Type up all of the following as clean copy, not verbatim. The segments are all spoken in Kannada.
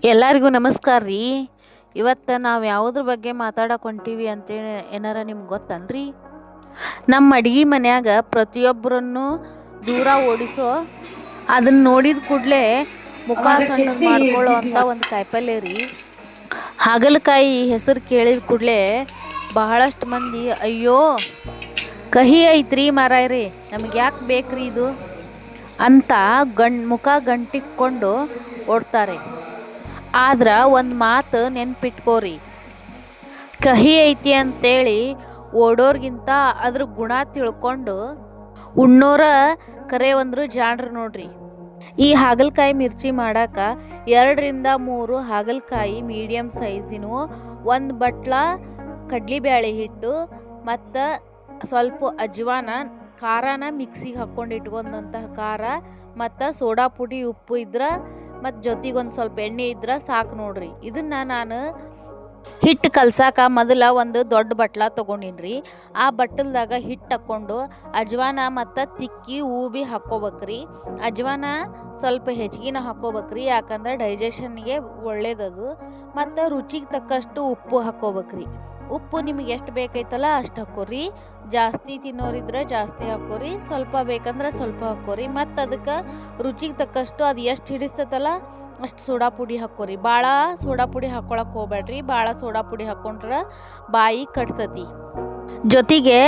ಎಲ್ಲರಿಗೂ ನಮಸ್ಕಾರ ರೀ. ಇವತ್ತು ನಾವು ಯಾವುದ್ರ ಬಗ್ಗೆ ಮಾತಾಡಕ್ಕೆ ಹೊಂಟೀವಿ ಅಂತೇಳಿ ಏನಾರ ನಿಮ್ಗೆ ಗೊತ್ತನ್ರಿ? ನಮ್ಮ ಅಡ್ಗೆ ಮನ್ಯಾಗ ಪ್ರತಿಯೊಬ್ಬರನ್ನು ದೂರ ಓಡಿಸೋ, ಅದನ್ನ ನೋಡಿದ ಕೂಡಲೇ ಮುಖ ಸಣ್ಣ ಮಾಡ್ಕೊಳ್ಳೋ ಅಂತ ಒಂದು ಕಾಯಿಪಲ್ಯ ರೀ. ಹಾಗಲಕಾಯಿ ಹೆಸರು ಕೇಳಿದ ಕೂಡಲೇ ಬಹಳಷ್ಟು ಮಂದಿ ಅಯ್ಯೋ ಕಹಿ ಐತ್ರಿ ಮಾರಾಯ್ರಿ, ನಮಗೆ ಯಾಕೆ ಬೇಕ್ರಿ ಇದು ಅಂತ ಮುಖ ಗಂಟಿಕ್ಕೊಂಡು ಓಡ್ತಾರೆ. ಆದ್ರೆ ಒಂದು ಮಾತು ನೆನ್ಪಿಟ್ಕೋರಿ, ಕಹಿ ಐತಿ ಅಂತೇಳಿ ಓಡೋರ್ಗಿಂತ ಅದ್ರ ಗುಣ ತಿಳ್ಕೊಂಡು ಉಣ್ಣೋರ ಕರೆ ಒಂದ್ರು ಜಾಣ್ರು ನೋಡ್ರಿ. ಈ ಹಾಗಲಕಾಯಿ ಮಿರ್ಚಿ ಮಾಡಕ್ಕೆ 2-3 ಹಾಗಲಕಾಯಿ ಮೀಡಿಯಮ್ ಸೈಜಿನ, ಒಂದು ಬಟ್ಲ ಕಡ್ಲಿಬೇಳೆ ಹಿಟ್ಟು ಮತ್ತು ಸ್ವಲ್ಪ ಅಜ್ವಾನ, ಖಾರನ ಮಿಕ್ಸಿಗೆ ಹಾಕ್ಕೊಂಡು ಇಟ್ಕೊಂಡಂತಹ ಖಾರ ಮತ್ತು ಸೋಡಾ ಪುಡಿ, ಉಪ್ಪು ಇದ್ರೆ ಮತ್ತು ಜೊತೆಗೆ ಒಂದು ಸ್ವಲ್ಪ ಎಣ್ಣೆ ಇದ್ರೆ ಸಾಕು ನೋಡ್ರಿ. ಇದನ್ನು ನಾನು ಹಿಟ್ಟು ಕಲ್ಸಾಕ ಮೊದಲ ಒಂದು ದೊಡ್ಡ ಬಟ್ಲ ತೊಗೊಂಡಿನ್ರಿ. ಆ ಬಟ್ಟಲ್ದಾಗ ಹಿಟ್ಟು ಹಾಕ್ಕೊಂಡು ಅಜ್ವಾನ ಮತ್ತು ತಿಕ್ಕಿ ಊಬಿ ಹಾಕ್ಕೋಬೇಕ್ರಿ. ಅಜ್ವಾನ ಸ್ವಲ್ಪ ಹೆಚ್ಚಿಗೆನ ಹಾಕ್ಕೋಬೇಕ್ರಿ, ಯಾಕಂದ್ರೆ ಡೈಜೆಷನ್ಗೆ ಒಳ್ಳೇದದು. ಮತ್ತು ರುಚಿಗೆ ತಕ್ಕಷ್ಟು ಉಪ್ಪು ಹಾಕ್ಕೋಬೇಕ್ರಿ. ಉಪ್ಪು ನಿಮಗೆ ಎಷ್ಟು ಬೇಕೈತಲ್ಲ ಅಷ್ಟು ಹಾಕ್ಕೋರಿ. ಜಾಸ್ತಿ ತಿನ್ನೋರಿದ್ರೆ ಜಾಸ್ತಿ ಹಾಕ್ಕೋರಿ, ಸ್ವಲ್ಪ ಬೇಕಂದ್ರೆ ಸ್ವಲ್ಪ ಹಾಕ್ಕೋರಿ. ಮತ್ತು ಅದಕ್ಕೆ ರುಚಿಗೆ ತಕ್ಕಷ್ಟು ಅದು ಎಷ್ಟು ಹಿಡಿಸ್ತೈತಲ್ಲ ಅಷ್ಟು ಸೋಡಾ ಪುಡಿ ಹಾಕ್ಕೋರಿ. ಭಾಳ ಸೋಡಾ ಪುಡಿ ಹಾಕ್ಕೊಳಕ್ಕೆ ಹೋಗ್ಬೇಡ್ರಿ, ಭಾಳ ಸೋಡಾ ಪುಡಿ ಹಾಕ್ಕೊಂಡ್ರೆ ಬಾಯಿ ಕಟ್ತತಿ. ಜೊತೆಗೆ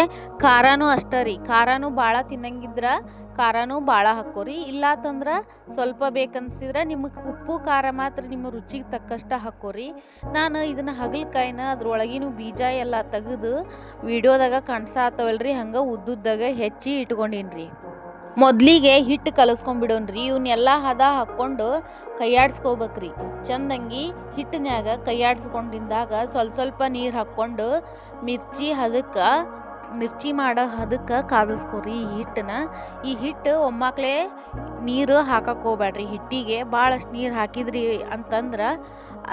ಖಾರನೂ ಅಷ್ಟೇ ರೀ, ಖಾರನೂ ಭಾಳ ತಿನ್ನಂಗಿದ್ರೆ ಖಾರನೂ ಭಾಳ ಹಾಕ್ಕೋರಿ. ಇಲ್ಲಾತಂದ್ರೆ ಸ್ವಲ್ಪ ಬೇಕನ್ಸಿದ್ರೆ ನಿಮಗೆ ಉಪ್ಪು ಖಾರ ಮಾತ್ರ ನಿಮ್ಮ ರುಚಿಗೆ ತಕ್ಕಷ್ಟು ಹಾಕ್ಕೋರಿ. ನಾನು ಇದನ್ನು ಹಾಗಲಕಾಯಿನ ಅದ್ರೊಳಗಿನ ಬೀಜ ಎಲ್ಲ ತೆಗೆದು ವಿಡಿಯೋದಾಗ ಕಾಣಿಸಾತವಲ್ರಿ, ಹಂಗೆ ಉದ್ದುದ್ದಾಗ ಹೆಚ್ಚಿ ಇಟ್ಕೊಂಡೀನಿ. ಮೊದಲಿಗೆ ಹಿಟ್ಟು ಕಲಸ್ಕೊಂಡ್ಬಿಡೋಣ್ರಿ. ಇವನ್ನೆಲ್ಲ ಹದ ಹಾಕ್ಕೊಂಡು ಕೈಯಾಡಿಸ್ಕೋಬೇಕ್ರಿ. ಚಂದಂಗಿ ಹಿಟ್ಟಿನ್ಯಾಗ ಕೈಯಾಡಿಸ್ಕೊಂಡಿದ್ದಾಗ ಸ್ವಲ್ಪ ನೀರು ಹಾಕ್ಕೊಂಡು ಮಿರ್ಚಿ ಮಾಡೋ ಹದಕ್ಕೆ ಕಾದಿಸ್ಕೊರಿ ಈ ಹಿಟ್ಟನ್ನ. ಈ ಹಿಟ್ಟು ಒಮ್ಮಾಕ್ಲೇ ನೀರು ಹಾಕಕ್ಕೆ ಹೋಗ್ಬೇಡ್ರಿ. ಹಿಟ್ಟಿಗೆ ಭಾಳಷ್ಟು ನೀರು ಹಾಕಿದ್ರಿ ಅಂತಂದ್ರೆ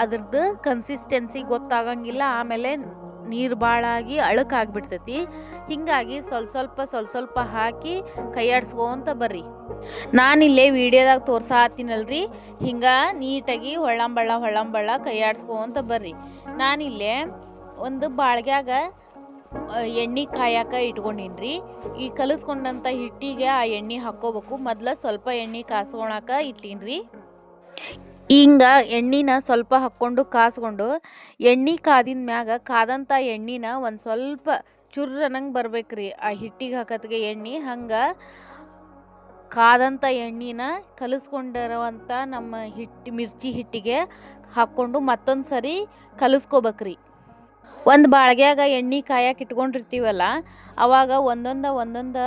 ಅದ್ರದ್ದು ಕನ್ಸಿಸ್ಟೆನ್ಸಿ ಗೊತ್ತಾಗಂಗಿಲ್ಲ, ಆಮೇಲೆ ನೀರು ಭಾಳಾಗಿ ಅಳಕಾಗ್ಬಿಡ್ತೈತಿ. ಹೀಗಾಗಿ ಸ್ವಲ್ಪ ಹಾಕಿ ಕೈಯಾಡಿಸ್ಕೊಂತ ಬರ್ರಿ. ನಾನಿಲ್ಲೇ ವಿಡಿಯೋದಾಗ ತೋರ್ಸಾತೀನಲ್ರಿ, ಹಿಂಗೆ ನೀಟಾಗಿ ಹೊಳ್ಳಂಬಳ್ಳ ಕೈಯಾಡಿಸ್ಕೊಂತ ಬರ್ರಿ. ನಾನಿಲ್ಲೇ ಒಂದು ಬಾಳ್ಗ್ಯಾಗ ಎಣ್ಣೆ ಕಾಯಕ್ಕೆ ಇಟ್ಕೊಂಡೀನಿ. ಈ ಕಲಿಸ್ಕೊಂಡಂಥ ಹಿಟ್ಟಿಗೆ ಆ ಎಣ್ಣೆ ಹಾಕ್ಕೋಬೇಕು. ಮೊದಲು ಸ್ವಲ್ಪ ಎಣ್ಣೆ ಕಾಸ್ಕೊಳಕ್ಕೆ ಇಟ್ಟೀನಿ. ಹಿಂಗೆ ಎಣ್ಣೆನ ಸ್ವಲ್ಪ ಹಾಕ್ಕೊಂಡು ಕಾಸ್ಕೊಂಡು ಎಣ್ಣೆ ಕಾದಿನ ಮ್ಯಾಗ ಕಾದಂಥ ಎಣ್ಣೆನ ಒಂದು ಸ್ವಲ್ಪ ಚುರ್ರನಂಗೆ ಬರ್ಬೇಕ್ರಿ ಆ ಹಿಟ್ಟಿಗೆ ಹಾಕೋತ್ತಿಗೆ ಎಣ್ಣೆ. ಹಂಗೆ ಕಾದಂಥ ಎಣ್ಣೆನ ಕಲಿಸ್ಕೊಂಡಿರುವಂಥ ನಮ್ಮ ಮಿರ್ಚಿ ಹಿಟ್ಟಿಗೆ ಹಾಕ್ಕೊಂಡು ಮತ್ತೊಂದು ಸರಿ ಕಲಿಸ್ಕೋಬೇಕ್ರಿ. ಒಂದು ಬಾಳ್ಗ್ಯಾಗ ಎಣ್ಣೆ ಕಾಯಕ್ಕೆ ಇಟ್ಕೊಂಡಿರ್ತೀವಲ್ಲ, ಅವಾಗ ಒಂದೊಂದು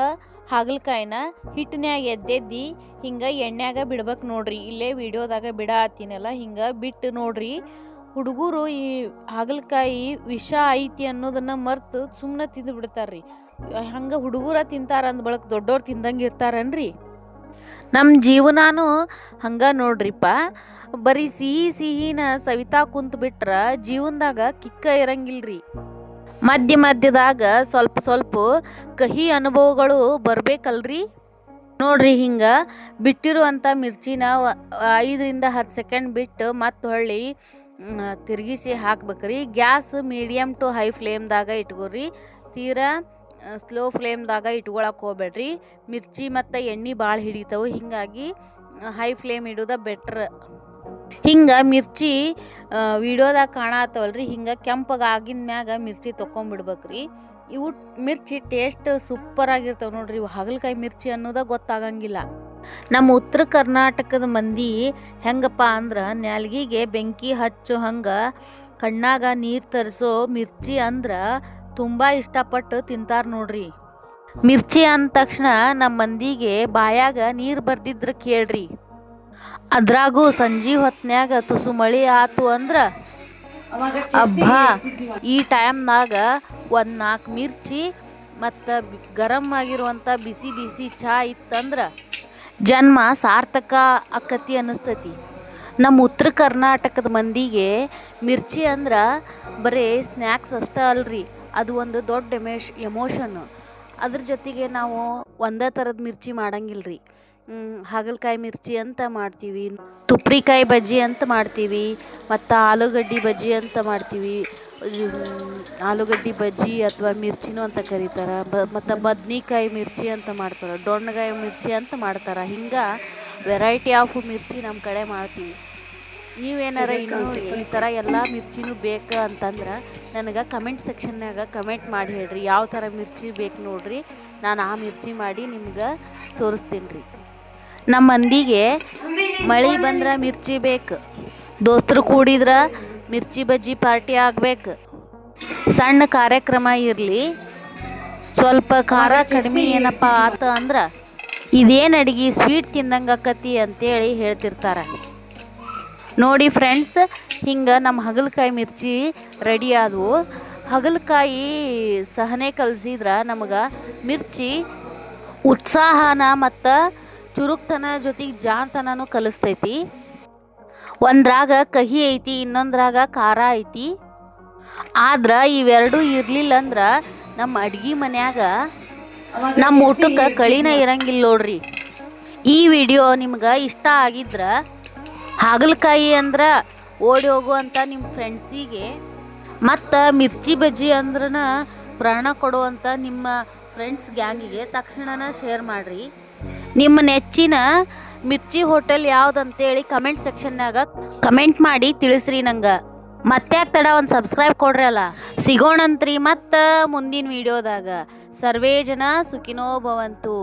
ಹಾಗಲಕಾಯಿನ ಹಿಟ್ಟಿನ್ಯಾಗ ಎದ್ದೆದ್ದು ಹಿಂಗೆ ಎಣ್ಣೆಯಾಗ ಬಿಡ್ಬೇಕು ನೋಡ್ರಿ. ಇಲ್ಲೇ ವಿಡಿಯೋದಾಗ ಬಿಡಾತೀನಲ್ಲ, ಹಿಂಗೆ ಬಿಟ್ಟು ನೋಡ್ರಿ. ಹುಡುಗರು ಈ ಹಾಗಲಕಾಯಿ ವಿಷ ಐತಿ ಅನ್ನೋದನ್ನು ಮರ್ತು ಸುಮ್ಮನೆ ತಿಂದು ಬಿಡ್ತಾರ್ರಿ. ಹಂಗೆ ಹುಡುಗರ ತಿಂತಾರ ಅಂದ ಬಳಕ ದೊಡ್ಡವ್ರು ತಿಂದಂಗೆ ಇರ್ತಾರನ್ರಿ. ನಮ್ಮ ಜೀವನಾನು ಹಂಗೆ ನೋಡ್ರಿಪ್ಪ, ಬರೀ ಸಿಹಿನ ಸವಿತಾ ಕುಂತು ಬಿಟ್ರೆ ಜೀವನದಾಗ ಕಿಕ್ಕ ಇರಂಗಿಲ್ರಿ. ಮಧ್ಯದಾಗ ಸ್ವಲ್ಪ ಕಹಿ ಅನುಭವಗಳು ಬರ್ಬೇಕಲ್ರಿ. ನೋಡ್ರಿ, ಹಿಂಗೆ ಬಿಟ್ಟಿರುವಂಥ ಮಿರ್ಚಿನ 5-10 ಸೆಕೆಂಡ್ ಬಿಟ್ಟು ಮತ್ತೆ ಹೊಳ್ಳಿ ತಿರುಗಿಸಿ ಹಾಕ್ಬೇಕ್ರಿ. ಗ್ಯಾಸ್ ಮೀಡಿಯಮ್ ಟು ಹೈ ಫ್ಲೇಮ್ದಾಗ ಇಟ್ಕೋರಿ, ತೀರಾ ಸ್ಲೋ ಫ್ಲೇಮ್ದಾಗ ಇಟ್ಕೊಳಕ್ಕೆ ಹೋಗ್ಬೇಡ್ರಿ. ಮಿರ್ಚಿ ಮತ್ತು ಎಣ್ಣೆ ಭಾಳ ಹಿಡಿತಾವೆ, ಹೀಗಾಗಿ ಹೈ ಫ್ಲೇಮ್ ಇಡೋದ ಬೆಟ್ರ್. ಹಿಂಗೆ ಮಿರ್ಚಿ ವಿಡಿಯೋದಾಗ ಕಾಣತ್ತವಲ್ರಿ, ಹಿಂಗೆ ಕೆಂಪಗಾಗಿನ ಮ್ಯಾಗ ಮಿರ್ಚಿ ತೊಗೊಂಬಿಡ್ಬೇಕ್ರಿ. ಇವು ಮಿರ್ಚಿ ಟೇಸ್ಟ್ ಸೂಪರಾಗಿರ್ತಾವೆ ನೋಡ್ರಿ. ಇವು ಹಾಗಲಕಾಯಿ ಮಿರ್ಚಿ ಅನ್ನೋದ ಗೊತ್ತಾಗಂಗಿಲ್ಲ. ನಮ್ಮ ಉತ್ತರ ಕರ್ನಾಟಕದ ಮಂದಿ ಹೆಂಗಪ್ಪ ಅಂದ್ರೆ ನ್ಯಾಲ್ಗಿಗೆ ಬೆಂಕಿ ಹಚ್ಚೋ ಹಂಗೆ ಕಣ್ಣಾಗ ನೀರು ತರಿಸೋ ಮಿರ್ಚಿ ಅಂದ್ರೆ ತುಂಬ ಇಷ್ಟಪಟ್ಟು ತಿಂತಾರೆ ನೋಡ್ರಿ. ಮಿರ್ಚಿ ಅಂದ ತಕ್ಷಣ ನಮ್ಮ ಮಂದಿಗೆ ಬಾಯಾಗ ನೀರು ಬರ್ದಿದ್ರೆ ಕೇಳ್ರಿ. ಅದ್ರಾಗೂ ಸಂಜೆ ಹೊತ್ನ್ಯಾಗ ತುಸು ಮಳೆ ಆತು ಅಂದ್ರೆ ಅಬ್ಬಾ, ಈ ಟೈಮ್ನಾಗ 1-4 ಮಿರ್ಚಿ ಮತ್ತು ಗರಮ್ ಆಗಿರುವಂಥ ಬಿಸಿ ಚಹಾ ಇತ್ತಂದ್ರೆ ಜನ್ಮ ಸಾರ್ಥಕ ಆಕತಿ ಅನ್ನಿಸ್ತೈತಿ. ನಮ್ಮ ಉತ್ತರ ಕರ್ನಾಟಕದ ಮಂದಿಗೆ ಮಿರ್ಚಿ ಅಂದ್ರೆ ಬರೀ ಸ್ನ್ಯಾಕ್ಸ್ ಅಷ್ಟೇ ಅಲ್ರಿ, ಅದು ಒಂದು ದೊಡ್ಡ ಎಮೋಷನ್ನು. ಅದ್ರ ಜೊತೆಗೆ ನಾವು ಒಂದೇ ಥರದ ಮಿರ್ಚಿ ಮಾಡಂಗಿಲ್ಲ ರೀ. ಹಾಗಲಕಾಯಿ ಮಿರ್ಚಿ ಅಂತ ಮಾಡ್ತೀವಿ, ತುಪ್ರಿಕಾಯಿ ಬಜ್ಜಿ ಅಂತ ಮಾಡ್ತೀವಿ, ಮತ್ತು ಆಲೂಗಡ್ಡೆ ಬಜ್ಜಿ ಅಂತ ಮಾಡ್ತೀವಿ. ಆಲೂಗಡ್ಡೆ ಬಜ್ಜಿ ಅಥವಾ ಮಿರ್ಚಿನೂ ಅಂತ ಕರೀತಾರೆ. ಮತ್ತು ಬದ್ನಿಕಾಯಿ ಮಿರ್ಚಿ ಅಂತ ಮಾಡ್ತಾರೆ, ಡೊಣ್ಣಗಾಯಿ ಮಿರ್ಚಿ ಅಂತ ಮಾಡ್ತಾರೆ. ಹಿಂಗೆ ವೆರೈಟಿ ಆಫ್ ಮಿರ್ಚಿ ನಮ್ಮ ಕಡೆ ಮಾಡ್ತೀವಿ. ನೀವೇನಾರ ಇನ್ನೂ ಈ ಥರ ಎಲ್ಲ ಮಿರ್ಚಿನೂ ಬೇಕು ಅಂತಂದ್ರೆ ನನಗೆ ಕಮೆಂಟ್ ಸೆಕ್ಷನ್ನಾಗ ಕಮೆಂಟ್ ಮಾಡಿ ಹೇಳ್ರಿ, ಯಾವ ಥರ ಮಿರ್ಚಿ ಬೇಕು ನೋಡ್ರಿ, ನಾನು ಆ ಮಿರ್ಚಿ ಮಾಡಿ ನಿಮ್ಗೆ ತೋರಿಸ್ತೀನಿ ರೀ. ನಮ್ಮ ಮಂದಿಗೆ ಮಳೆ ಬಂದ್ರೆ ಮಿರ್ಚಿ ಬೇಕು, ದೋಸ್ತರು ಕೂಡಿದ್ರೆ ಮಿರ್ಚಿ ಬಜ್ಜಿ ಪಾರ್ಟಿ ಆಗಬೇಕು, ಸಣ್ಣ ಕಾರ್ಯಕ್ರಮ ಇರಲಿ, ಸ್ವಲ್ಪ ಖಾರ ಕಡಿಮೆ ಏನಪ್ಪ ಆತ ಅಂದ್ರೆ ಇದೇನು ಅಡುಗೆ ಸ್ವೀಟ್ ತಿಂದಂಗೆ ಆಕತಿ ಅಂತೇಳಿ ಹೇಳ್ತಿರ್ತಾರೆ. ನೋಡಿ ಫ್ರೆಂಡ್ಸ್, ಹಿಂಗೆ ನಮ್ಮ ಹಾಗಲಕಾಯಿ ಮಿರ್ಚಿ ರೆಡಿ ಆದವು. ಹಾಗಲಕಾಯಿ ಸಹನೆ ಕಲಸಿದ್ರೆ ನಮಗೆ ಮಿರ್ಚಿ ಉತ್ಸಾಹನ ಮತ್ತು ಚುರುಕ್ತನ ಜೊತೆಗೆ ಜಾಣತನನೂ ಕಲಿಸ್ತೈತಿ. ಒಂದ್ರಾಗ ಕಹಿ ಐತಿ, ಇನ್ನೊಂದ್ರಾಗ ಖಾರ ಐತಿ. ಆದ್ರೆ ಇವೆರಡೂ ಇರಲಿಲ್ಲ ಅಂದ್ರೆ ನಮ್ಮ ಅಡ್ಗೆ ಮನ್ಯಾಗ ನಮ್ಮ ಊಟಕ್ಕೆ ಕಳಿನ ಇರಂಗಿಲ್ಲ ನೋಡ್ರಿ. ಈ ವಿಡಿಯೋ ನಿಮ್ಗೆ ಇಷ್ಟ ಆಗಿದ್ರೆ ಹಾಗಲಕಾಯಿ ಅಂದ್ರೆ ಓಡಿ ಹೋಗುವಂಥ ನಿಮ್ಮ ಫ್ರೆಂಡ್ಸಿಗೆ ಮತ್ತು ಮಿರ್ಚಿ ಬಜ್ಜಿ ಅಂದ್ರನ ಪ್ರಾಣ ಕೊಡುವಂಥ ನಿಮ್ಮ ಫ್ರೆಂಡ್ಸ್ ಗ್ಯಾಂಗಿಗೆ ತಕ್ಷಣನ ಶೇರ್ ಮಾಡಿರಿ. ನಿಮ್ಮ ನೆಚ್ಚಿನ ಮಿರ್ಚಿ ಹೋಟೆಲ್ ಯಾವುದಂತೇಳಿ ಕಮೆಂಟ್ ಸೆಕ್ಷನ್ನಾಗ ಕಮೆಂಟ್ ಮಾಡಿ ತಿಳಿಸ್ರಿ ನಂಗೆ. ಮತ್ತೆ ತಡ ಒಂದು ಸಬ್ಸ್ಕ್ರೈಬ್ ಕೊಡ್ರಿ ಅಲ್ಲ. ಸಿಗೋಣಂತ್ರಿ ಮತ್ತು ಮುಂದಿನ ವಿಡಿಯೋದಾಗ. ಸರ್ವೇ ಜನ ಸುಖಿನೋ ಭವಂತು.